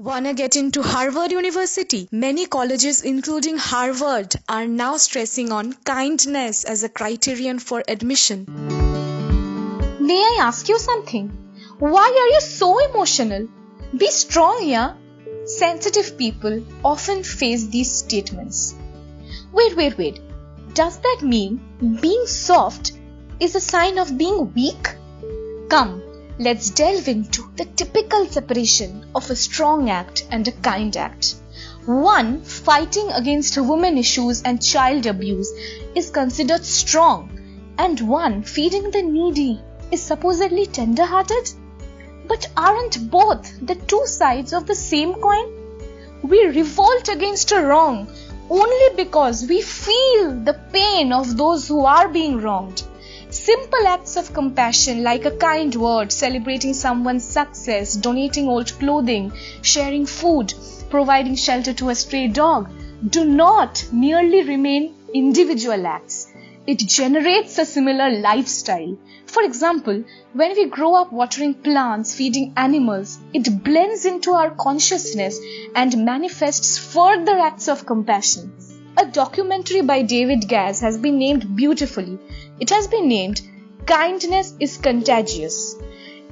Wanna get into Harvard University? Many colleges, including Harvard, are now stressing on kindness as a criterion for admission. May I ask you something? Why are you so emotional? Be strong, yeah? Sensitive people often face these statements. Wait. Does that mean being soft is a sign of being weak? Come, let's delve into the typical separation of a strong act and a kind act. One, fighting against women issues and child abuse is considered strong, and one, feeding the needy, is supposedly tender-hearted? But aren't both the two sides of the same coin? We revolt against a wrong only because we feel the pain of those who are being wronged. Simple acts of compassion like a kind word, celebrating someone's success, donating old clothing, sharing food, providing shelter to a stray dog, do not merely remain individual acts. It generates a similar lifestyle. For example, when we grow up watering plants, feeding animals, it blends into our consciousness and manifests further acts of compassion. A documentary by David Gass has been named beautifully. It has been named Kindness is Contagious.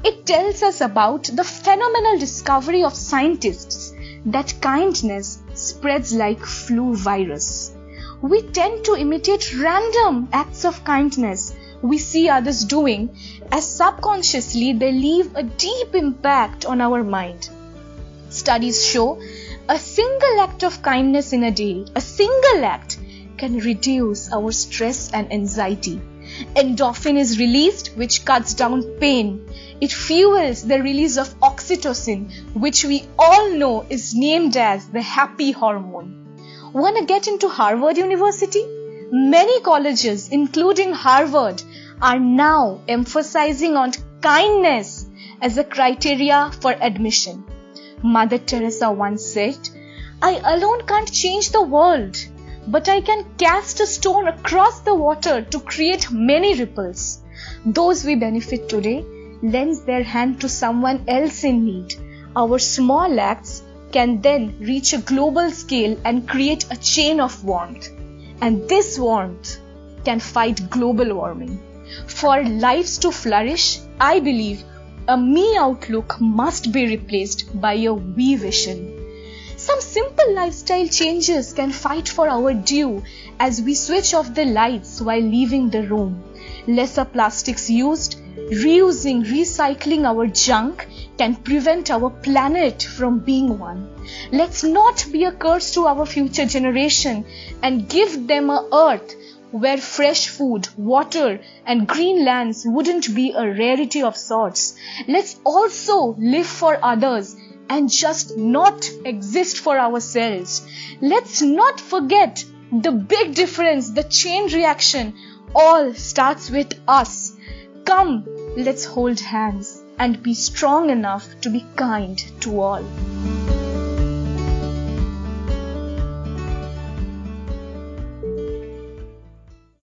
It tells us about the phenomenal discovery of scientists that kindness spreads like flu virus. We tend to imitate random acts of kindness we see others doing, as subconsciously they leave a deep impact on our mind. Studies show a single act of kindness in a day, a single act, can reduce our stress and anxiety. Endorphin is released, which cuts down pain. It fuels the release of oxytocin, which we all know is named as the happy hormone. Wanna get into Harvard University? Many colleges, including Harvard, are now emphasizing on kindness as a criteria for admission. Mother Teresa once said, "I alone can't change the world, but I can cast a stone across the water to create many ripples." Those we benefit today lend their hand to someone else in need. Our small acts can then reach a global scale and create a chain of warmth. And this warmth can fight global warming. For lives to flourish, I believe a me outlook must be replaced by a we vision. Some simple lifestyle changes can fight for our due as we switch off the lights while leaving the room. Lesser plastics used, reusing, recycling our junk can prevent our planet from being one. Let's not be a curse to our future generation and give them an earth where fresh food, water and green lands wouldn't be a rarity of sorts. Let's also live for others and just not exist for ourselves. Let's not forget the big difference, the chain reaction, all starts with us. Come, let's hold hands and be strong enough to be kind to all.